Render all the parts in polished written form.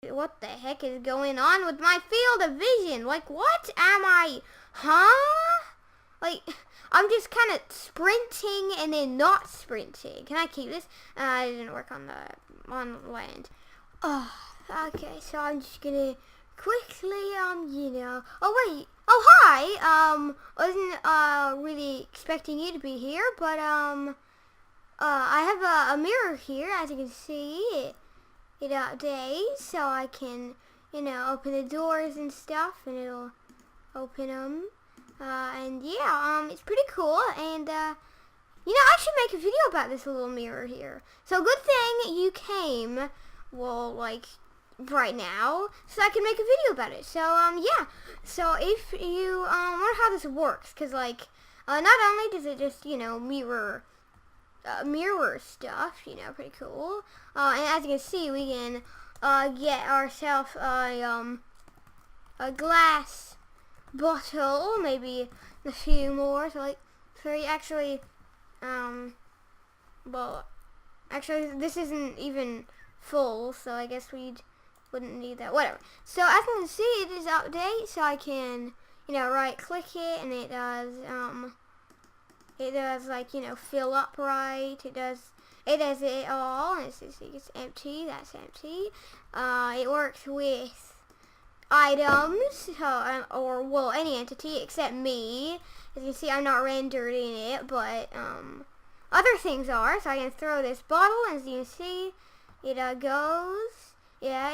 What the heck is going on with my field of vision? Like, what am I? Huh? Like, I'm just kind of sprinting and then not sprinting. Can I keep this? It didn't work on land. Oh, okay. So I'm just gonna quickly, Oh wait. Oh hi. Wasn't really expecting you to be here, but I have a mirror here, as you can see. It updates, so I can, open the doors and stuff, and it'll open them. And yeah, it's pretty cool, and, I should make a video about this little mirror here. So good thing you came, well, like, right now, so I can make a video about it. So, yeah. So if you, wonder how this works, because, like, not only does it just, mirror stuff, pretty cool. And as you can see, we can get ourselves a glass bottle, maybe a few more. So like 3. Actually, this isn't even full, so I guess wouldn't need that. Whatever. So as you can see, it is update, so I can right click it, and it does like, fill up right. It does it all, and it's empty. That's empty. It works with items, or any entity except me. As you can see, I'm not rendered in it, but other things are. So I can throw this bottle, and as you can see, it goes. Yeah,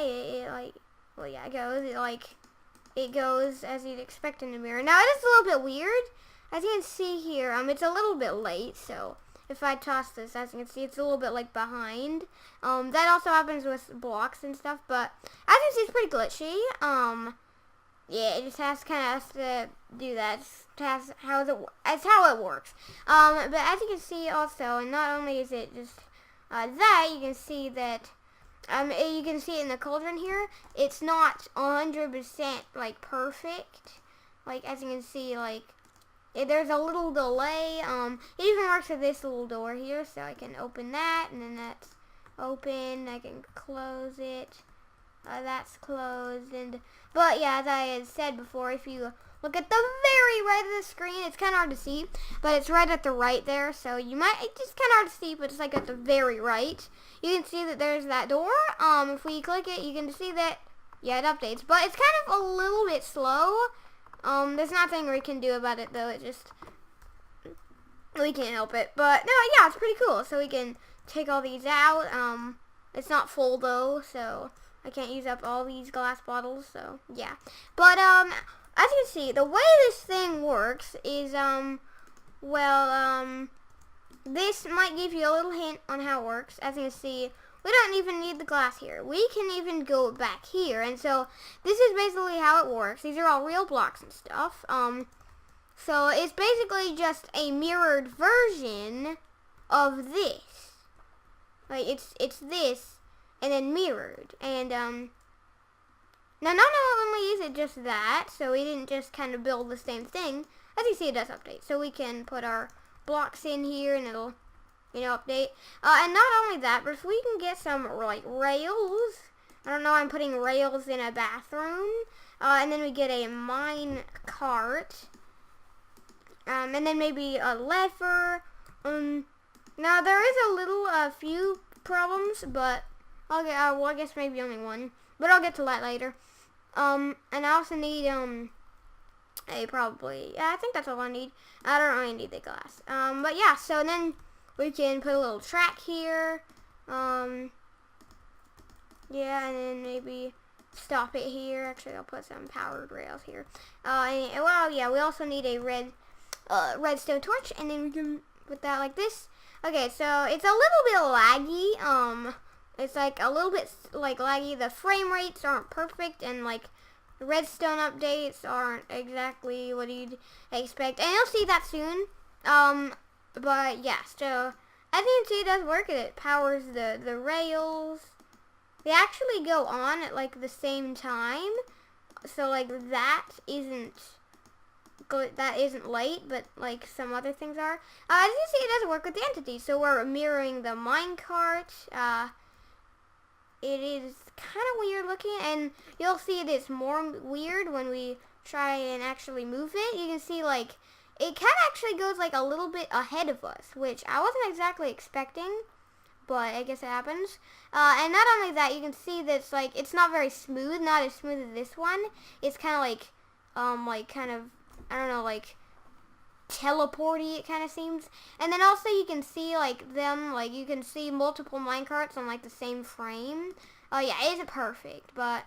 it goes as you'd expect in the mirror. Now it is a little bit weird. As you can see here, it's a little bit late, so if I toss this, as you can see, it's a little bit, like, behind. That also happens with blocks and stuff, but as you can see, it's pretty glitchy. Yeah, it just has to do that. It's how it works. But as you can see also, and not only is it just that, you can see that, you can see it in the cauldron here, it's not 100%, like, perfect. Like, as you can see, like, there's a little delay. It even works with this little door here, so I can open that, and then that's open. I can close it. That's closed. But yeah, as I had said before, if you look at the very right of the screen, it's kind of hard to see, but it's right at the right there, so it's just kind of hard to see, but it's like at the very right. You can see that there's that door. If we click it, you can see that, yeah, it updates, but it's kind of a little bit slow. There's nothing we can do about it, though. We can't help it. But, no, yeah, it's pretty cool. So we can take all these out. It's not full, though, so I can't use up all these glass bottles, so, yeah. But, as you can see, the way this thing works is, this might give you a little hint on how it works. As you can see, we don't even need the glass here. We can even go back here. And so this is basically how it works. These are all real blocks and stuff. So it's basically just a mirrored version of this. Like it's this and then mirrored. And now not only is it just that, so we didn't just kind of build the same thing. As you see, it does update. So we can put our blocks in here and it'll update. And not only that, but if we can get some, like, rails. I don't know, I'm putting rails in a bathroom. And then we get a mine cart. And then maybe a lever. Now, there is a few problems, but I'll get, I guess maybe only one. But I'll get to that later. And I also need, I think that's all I need. I don't really need the glass. But yeah, so then we can put a little track here. Yeah, and then maybe stop it here. Actually, I'll put some powered rails here. We also need a redstone torch, and then we can put that like this. Okay, so it's a little bit laggy. It's like a little bit like laggy. The frame rates aren't perfect, and like the redstone updates aren't exactly what you'd expect. And you'll see that soon. But yeah, so as you can see, it does work. It powers the rails. They actually go on at like the same time. So like that isn't late, but like some other things are. As you see, it does work with the entity. So we're mirroring the minecart. it is kind of weird looking, and you'll see it is more weird when we try and actually move it. You can see like it kind of actually goes like a little bit ahead of us, which I wasn't exactly expecting, but I guess it happens. And not only that, you can see that it's not very smooth, not as smooth as this one. It's kind of like kind of, I don't know, like teleporty it kind of seems. And then also you can see like them, like you can see multiple minecarts on like the same frame. Oh yeah, it isn't perfect, but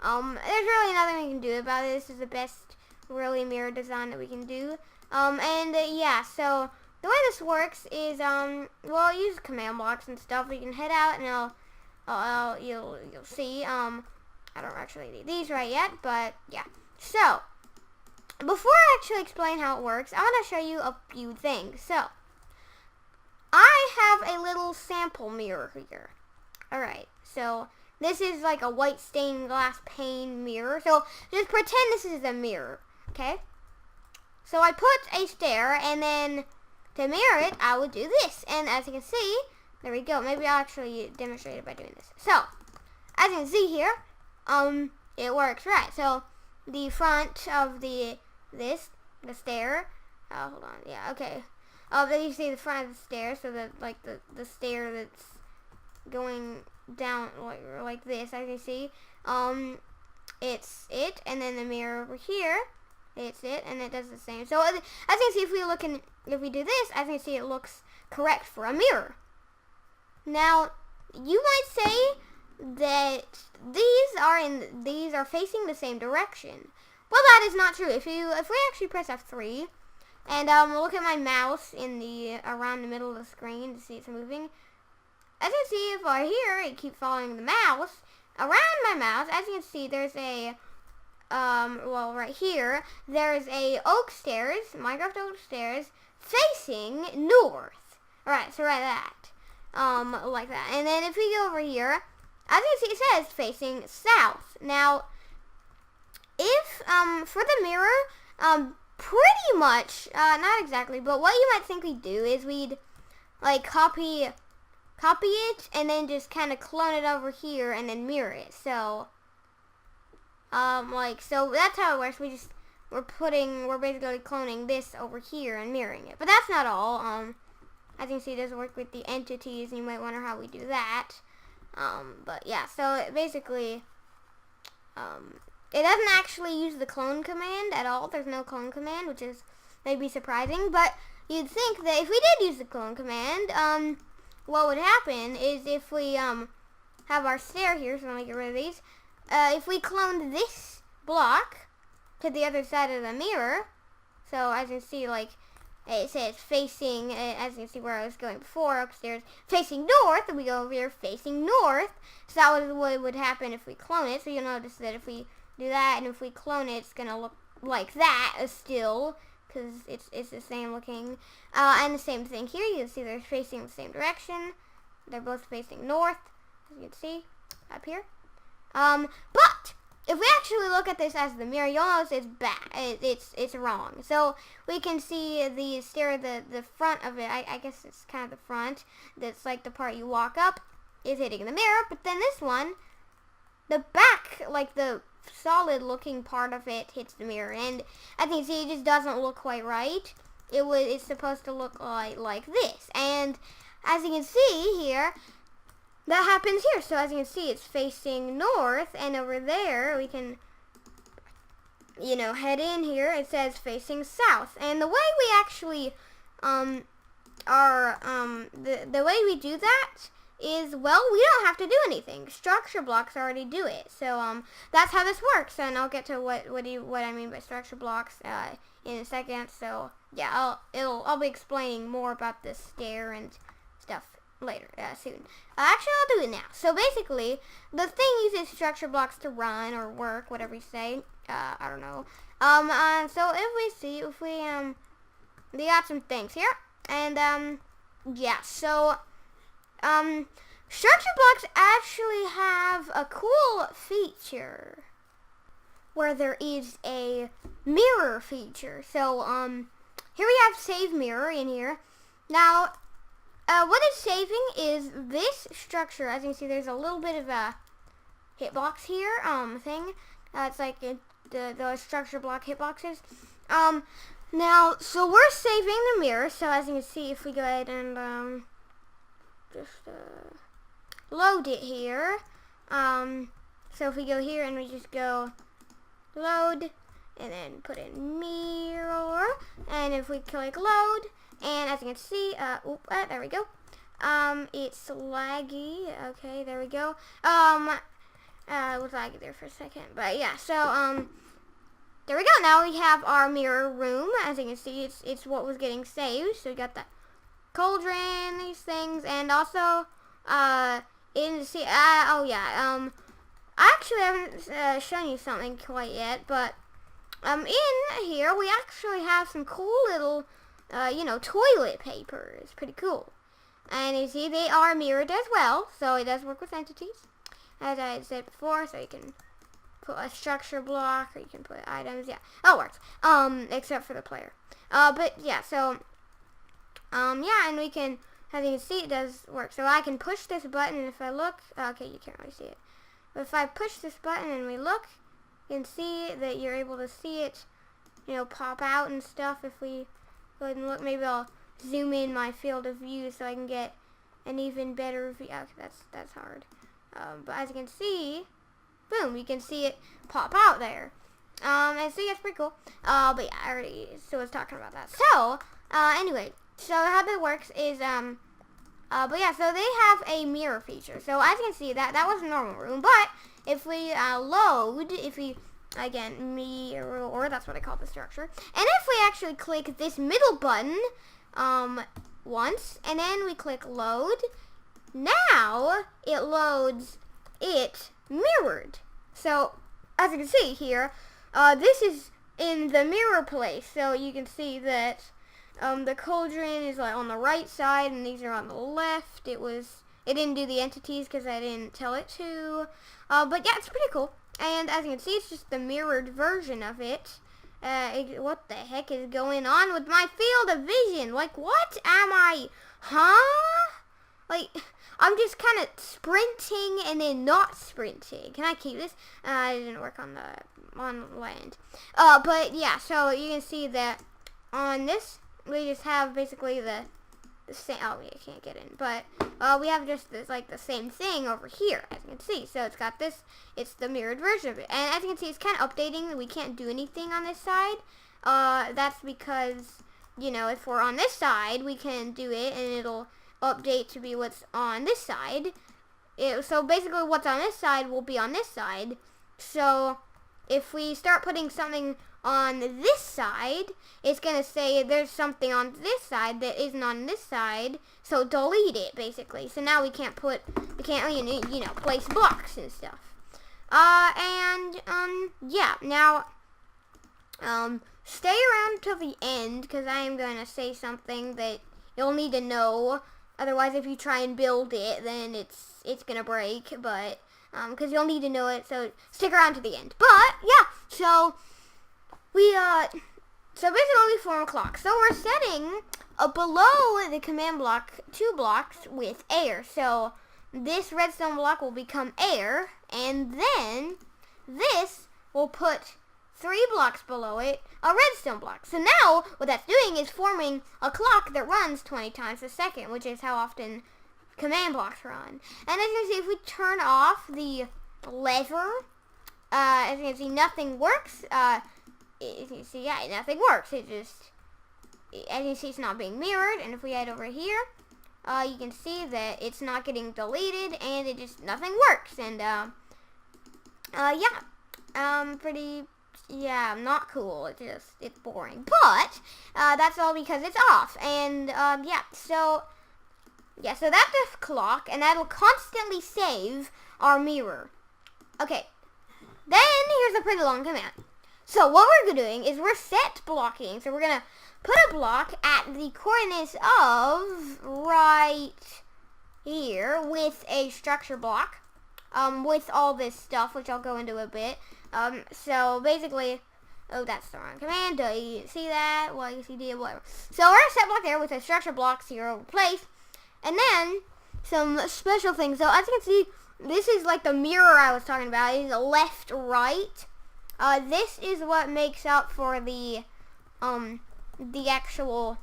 there's really nothing we can do about it. This is the best really mirror design that we can do. Yeah, so the way this works is well, use command blocks and stuff. You can head out and you'll see. I don't actually need these right yet, but yeah. So before I actually explain how it works, I want to show you a few things. So I have a little sample mirror here. Alright, so this is like a white stained glass pane mirror. So just pretend this is a mirror, okay? So I put a stair, and then to mirror it, I would do this. And as you can see, there we go. Maybe I'll actually demonstrate it by doing this. So, as you can see here, it works right. So the front of the stair, hold on, yeah, okay. Then you see the front of the stair, so that like the stair that's going down like this, as you see, it's it, and then the mirror over here, it's it, and it does the same. So as you can see, if we do this, as you can see, it looks correct for a mirror. Now, you might say that these are facing the same direction. Well, that is not true. If we actually press F3 and look at my mouse around the middle of the screen to see it's moving, as you can see, if I here and keep following the mouse around my mouse, as you can see, there's a well, right here, there's a oak stairs, Minecraft oak stairs, facing north. Alright, so right that. Like that. And then if we go over here, as you can see, it says facing south. Now, if, for the mirror, pretty much, not exactly, but what you might think we'd do is we'd, like, copy it, and then just kind of clone it over here, and then mirror it. So, so that's how it works. We're basically cloning this over here and mirroring it. But that's not all. As you can see, it doesn't work with the entities, and you might wonder how we do that. But yeah, so basically, it doesn't actually use the clone command at all. There's no clone command, which is maybe surprising, but you'd think that if we did use the clone command, what would happen is if we, have our stair here, so let me get rid of these, if we cloned this block to the other side of the mirror, so as you can see, like, it says facing, as you can see where I was going before, upstairs, facing north, and we go over here facing north. So that was what would happen if we clone it. So you'll notice that if we do that, and if we clone it, it's going to look like that still, because it's the same looking. And the same thing here, you can see they're facing the same direction. They're both facing north, as you can see, up here. But if we actually look at this as the mirror, you'll notice it's back. It's wrong. So we can see the stair, the front of it. I guess it's kind of the front. That's like the part you walk up is hitting the mirror. But then this one, the back, like the solid-looking part of it, hits the mirror. And as you can see, it just doesn't look quite right. It's supposed to look like this. And as you can see here, that happens here. So as you can see, it's facing north, and over there we can, head in here. It says facing south. And the way we actually the way we do that is, well, we don't have to do anything. Structure blocks already do it. So that's how this works. And I'll get to what I mean by structure blocks in a second. So yeah, I'll be explaining more about this stair and stuff later, soon. Actually, I'll do it now. So basically, the thing uses structure blocks to run or work, whatever you say. I don't know. So we got some things here, and yeah. So structure blocks actually have a cool feature where there is a mirror feature. So here we have save mirror in here. Now, what it's saving is this structure. As you can see, there's a little bit of a hitbox here, thing. It's like the structure block hitboxes. Now, so we're saving the mirror. So as you can see, if we go ahead and just load it here. So if we go here and we just go load and then put in mirror, and if we click load, and as you can see, there we go. It's laggy. Okay, there we go. It was laggy there for a second, but yeah. So there we go. Now we have our mirror room. As you can see, it's what was getting saved. So we got the cauldron, these things, and also oh yeah. I actually haven't shown you something quite yet, but in here we actually have some cool little toilet paper. It's pretty cool. And you see, they are mirrored as well, so it does work with entities, as I had said before. So you can put a structure block, or you can put items. Yeah, it works. Except for the player. But yeah, so yeah, and we can, as you can see, it does work. So I can push this button, and if I look, okay, you can't really see it. But if I push this button and we look, you can see that you're able to see it, pop out and stuff. If we go ahead and look, maybe I'll zoom in my field of view so I can get an even better view. Okay, that's hard. But as you can see, boom, you can see it pop out there. And see, it's pretty cool. But yeah, I already was talking about that. So, anyway, so how that works is, but yeah, so they have a mirror feature. So as you can see, that was a normal room. But if we again, mirror, that's what I call the structure. And if we actually click this middle button once, and then we click load, now it loads it mirrored. So as you can see here, this is in the mirror place. So you can see that the cauldron is like on the right side, and these are on the left. It didn't do the entities because I didn't tell it to. But yeah, it's pretty cool. And as you can see, it's just the mirrored version of it. What the heck is going on with my field of vision? Like, what am I? Huh? Like, I'm just kind of sprinting and then not sprinting. Can I keep this? It didn't work on land. But yeah, so you can see that on this, we just have basically the same. Oh, you can't get in, but we have just this, like, the same thing over here, as you can see. So it's got this. It's the mirrored version of it, and as you can see, it's kind of updating. We can't do anything on this side. That's because if we're on this side, we can do it, and it'll update to be what's on this side. So basically, what's on this side will be on this side. So if we start putting something on this side, it's going to say there's something on this side that isn't on this side, so delete it, basically. So now we can't place blocks and stuff. Yeah, now, stay around till the end, because I am going to say something that you'll need to know. Otherwise, if you try and build it, then it's going to break, but, because you'll need to know it, so stick around to the end. But, yeah, so so basically 4 o'clock. So we're setting below the command block 2 blocks with air. So this redstone block will become air, and then this will put 3 blocks below it, a redstone block. So now what that's doing is forming a clock that runs 20 times a second, which is how often command blocks run. And as you can see, if we turn off the lever, as you can see, nothing works. As you can see, yeah, nothing works. It just, as you can see, it's not being mirrored. And if we head over here, you can see that it's not getting deleted, and it just, nothing works. And, yeah, not cool. It's boring. But, that's all because it's off. And, so that's the clock, and that'll constantly save our mirror. Okay, then here's a pretty long command. So what we're doing is we're set blocking. So we're going to put a block at the coordinates of right here with a structure block, with all this stuff, which I'll go into a bit. So basically, oh, that's the wrong command. Do you see that? Well, you see, whatever. So we're going to set block there with a structure block 0 place. And then some special things. So as you can see, this is like the mirror I was talking about. It is left, right. This is what makes up for the actual,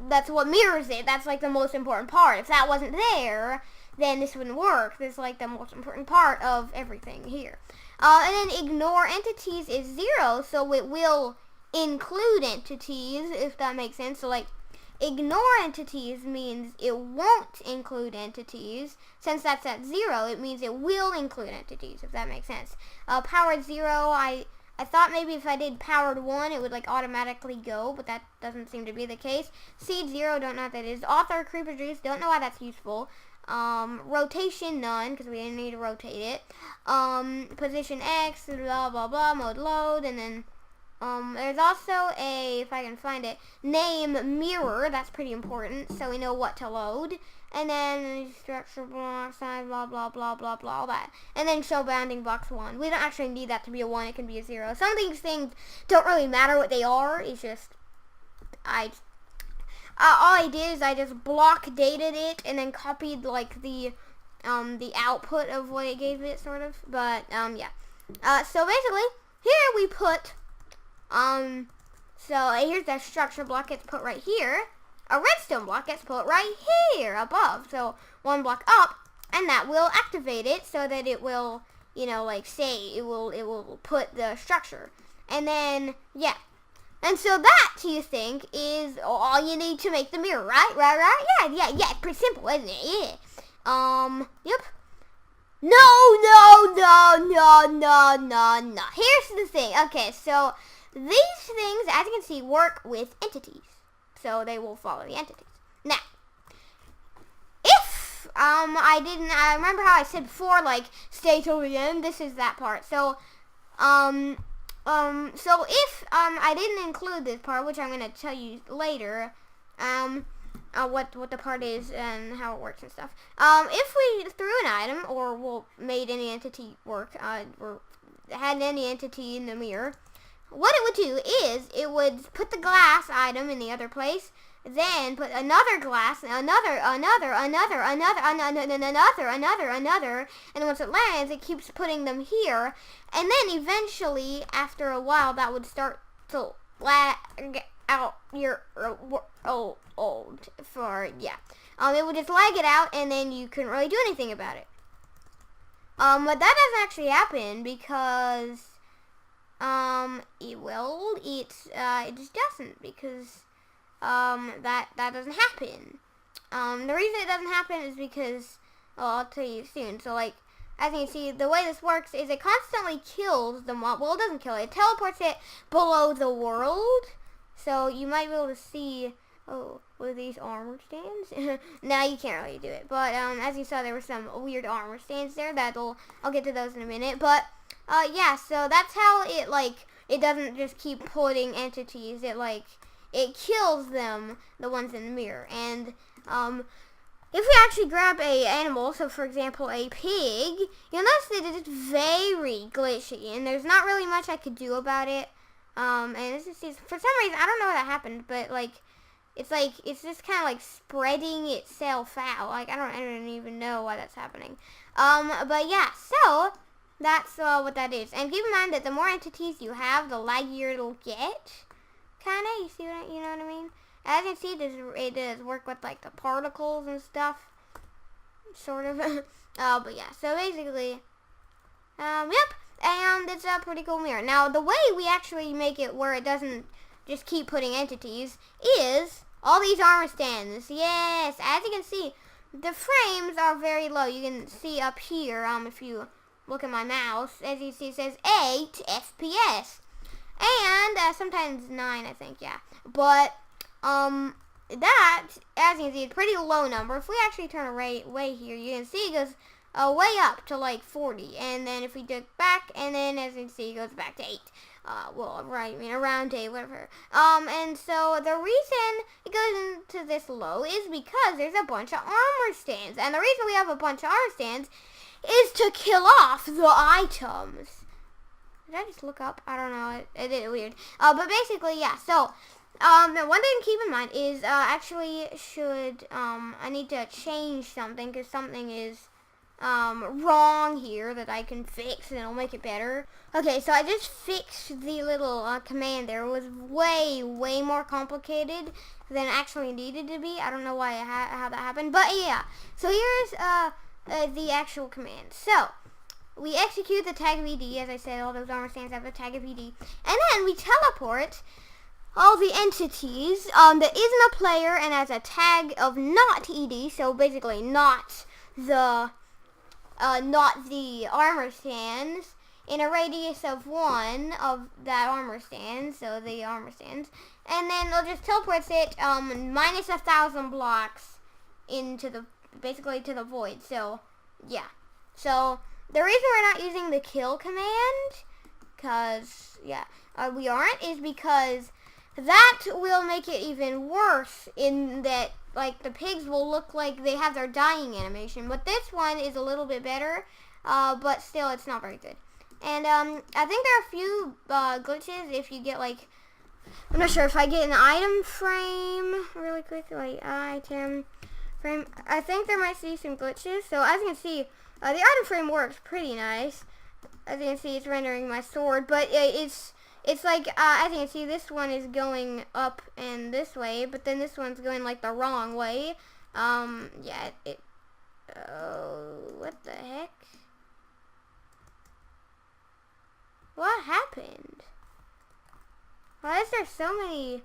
that's what mirrors it. That's like the most important part. If that wasn't there, then this wouldn't work. This is like the most important part of everything here. And then ignore entities is 0, so it will include entities, if that makes sense. So like, ignore entities means it won't include entities. Since that's at 0, it means it will include entities, if that makes sense. Powered 0, I thought maybe if I did powered 1, it would like automatically go, but that doesn't seem to be the case. Seed 0, don't know what that is. Author creeper juice, don't know why that's useful. Rotation none, because we didn't need to rotate it. Position X, blah blah blah, mode load, and then there's also a, if I can find it, name mirror. That's pretty important, so we know what to load. And then structure block, size, blah blah blah blah blah, all that. And then show bounding box 1. We don't actually need that to be a 1. It can be a 0. Some of these things don't really matter what they are. It's just all I did is I just block dated it and then copied like the output of what it gave it, sort of. But yeah. So basically, here we put so here's the structure block gets put right here. A redstone block gets put right here above. So 1 block up, and that will activate it so that it will, you know, like say it will put the structure. And then yeah. And so that, you think, is all you need to make the mirror, right? Right? Yeah, it's pretty simple, isn't it? Yeah. Yep. No. Here's the thing. Okay, so these things, as you can see, work with entities. So they will follow the entities. Now, if, I remember how I said before, like, stay till the end. This is that part. So, so if, I didn't include this part, which I'm going to tell you later, what the part is and how it works and stuff. If we threw an item, or made any entity work, or had any entity in the mirror, what it would do is, it would put the glass item in the other place, then put another glass, another, and then once it lands, it keeps putting them here, and then eventually, after a while, that would start to lag out your old for, yeah. It would just lag it out, and then you couldn't really do anything about it. But that doesn't actually happen, because it just doesn't, because that doesn't happen. The reason it doesn't happen is because, I'll tell you soon. So like, as you can see, the way this works is it constantly kills the mob. Well, it doesn't kill it. It teleports it below the world. So you might be able to see, with these armor stands. Now you can't really do it. But as you saw, there were some weird armor stands there. I'll get to those in a minute. But yeah, so that's how it, like, it doesn't just keep putting entities. It kills them, the ones in the mirror. And if we actually grab a animal, so for example a pig, you'll notice that it is very glitchy, and there's not really much I could do about it. And this is, for some reason, I don't know what that happened, but it's just kind of like spreading itself out. Like, I don't even know why that's happening. But yeah, so that's what that is. And keep in mind that the more entities you have, the laggier it'll get. Kinda, you know what I mean? As you can see, it does work with like the particles and stuff, sort of. But yeah, so basically, yep. And it's a pretty cool mirror. Now, the way we actually make it where it doesn't just keep putting entities is all these armor stands. Yes, as you can see, the frames are very low. You can see up here, if you look at my mouse, as you see, it says 8 FPS. And sometimes 9, I think, yeah. But that, as you can see, is a pretty low number. If we actually turn away here, you can see it goes way up to like 40. And then if we dig back, and then as you can see, it goes back to 8. Around 8, whatever. And so the reason it goes into this low is because there's a bunch of armor stands. And the reason we have a bunch of armor stands is to kill off the items. Did I just look up? I don't know. It did it weird. But basically, yeah. So Now one thing to keep in mind is, actually I need to change something because something is, wrong here that I can fix and it'll make it better. Okay, so I just fixed the little, command there. It was way more complicated than it actually needed to be. I don't know why how that happened, but yeah. So here's, the actual command. So, we execute the tag of ED, as I said, all those armor stands have a tag of ED. And then we teleport all the entities that isn't a player and has a tag of not ED, so basically not the armor stands, in a radius of 1 of that armor stand, so the armor stands. And then they'll just teleport it minus 1,000 blocks into basically to the void. So, yeah. So, the reason we're not using the kill command, we aren't, is because that will make it even worse in that, like, the pigs will look like they have their dying animation. But this one is a little bit better, but still it's not very good. And I think there are a few glitches if you get, like, I'm not sure if I get an item frame really quick, like item frame. I think there might be some glitches. So as you can see, the item frame works pretty nice. As you can see, it's rendering my sword, but it's like, as you can see, this one is going up and this way, but then this one's going, like, the wrong way. Yeah, what the heck? What happened? Why is there so many?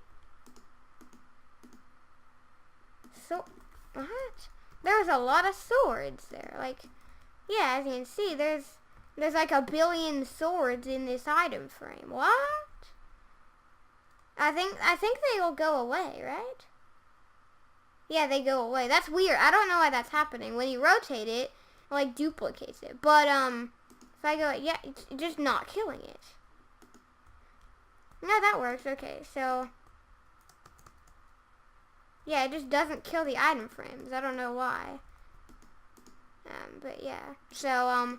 What? There's a lot of swords there. Like, yeah, as you can see, there's like 1 billion swords in this item frame. What? I think they will go away, right? Yeah, they go away. That's weird. I don't know why that's happening. When you rotate it, it like duplicates it. But if I go, yeah, it's just not killing it. No, that works. Okay, so yeah, it just doesn't kill the item frames. I don't know why. But yeah. So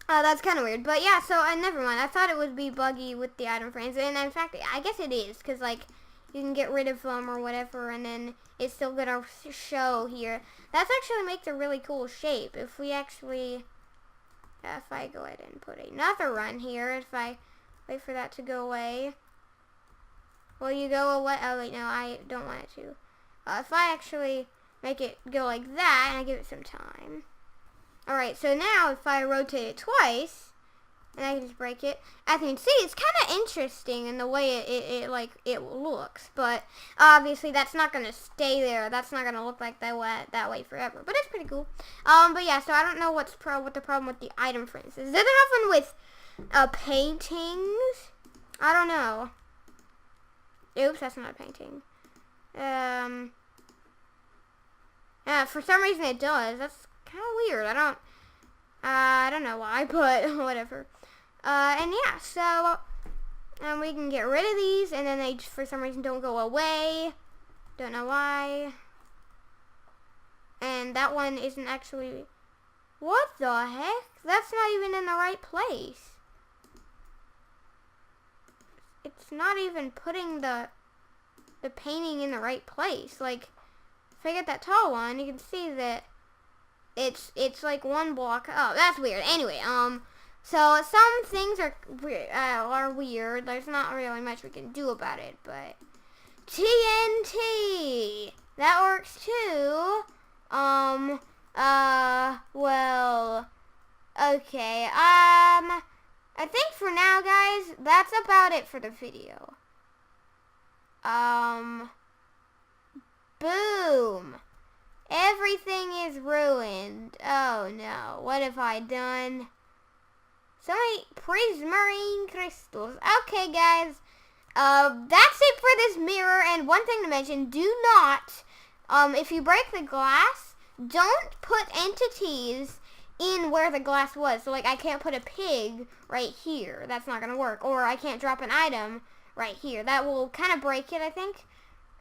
that's kind of weird. But yeah, so never mind. I thought it would be buggy with the item frames, and in fact, I guess it is, because like you can get rid of them or whatever, and then it's still gonna show here. That's actually makes a really cool shape. If we actually, if I go ahead and put another run here, if I wait for that to go away, will you go away? Oh wait, no, I don't want it to. If I actually make it go like that, and I give it some time. Alright, so now if I rotate it twice, and I can just break it, as you can see, it's kind of interesting in the way it looks, but obviously that's not going to stay there. That's not going to look like that way forever, but it's pretty cool. But yeah, so I don't know what the problem with the item frames is. Does it happen with paintings? I don't know. Oops, that's not a painting. Yeah, for some reason it does. That's kind of weird. I don't know why, but whatever. And yeah, so we can get rid of these, and then they just, for some reason, don't go away. Don't know why. And that one isn't actually. What the heck? That's not even in the right place. It's not even putting the painting in the right place. Like, if I get that tall one, you can see that it's like 1 block. Oh, that's weird. Anyway, so some things are weird. There's not really much we can do about it, but TNT, that works too. Well, okay. I think for now, guys, that's about it for the video. Boom. Everything is ruined. Oh no, what have I done? So many prismarine crystals. Okay, guys, that's it for this mirror. And one thing to mention, do not, if you break the glass, don't put entities in where the glass was. So like, I can't put a pig right here. That's not gonna work. Or I can't drop an item right here. That will kind of break it, I think.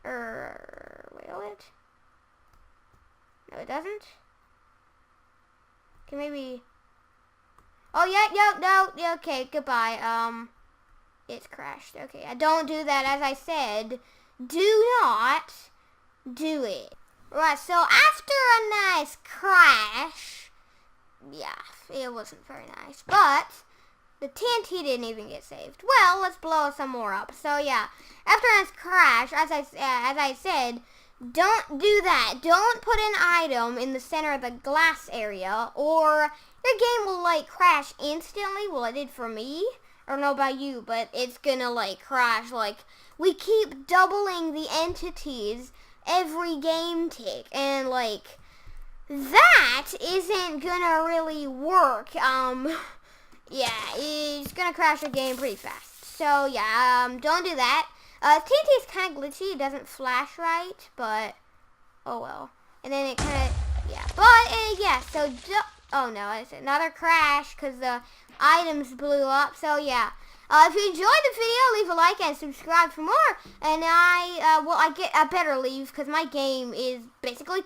Will it? No, it doesn't. Okay, maybe. Oh yeah, no, okay, goodbye. it's crashed. Okay, I don't do that, as I said. Do not do it. Right, so after a nice crash, yeah, it wasn't very nice, but the TNT didn't even get saved. Well, let's blow some more up. So yeah, after a nice crash, as I said, don't do that. Don't put an item in the center of the glass area, or your game will like crash instantly. Well, it did for me. I don't know about you, but it's gonna like crash. Like, we keep doubling the entities every game tick, and like that isn't gonna really work. Yeah, it's gonna crash your game pretty fast. So yeah, don't do that. TNT is kind of glitchy. It doesn't flash right, but oh well. And then it kind of, yeah. But yeah, so oh no, it's another crash because the items blew up. So yeah. If you enjoyed the video, leave a like and subscribe for more. And I better leave because my game is basically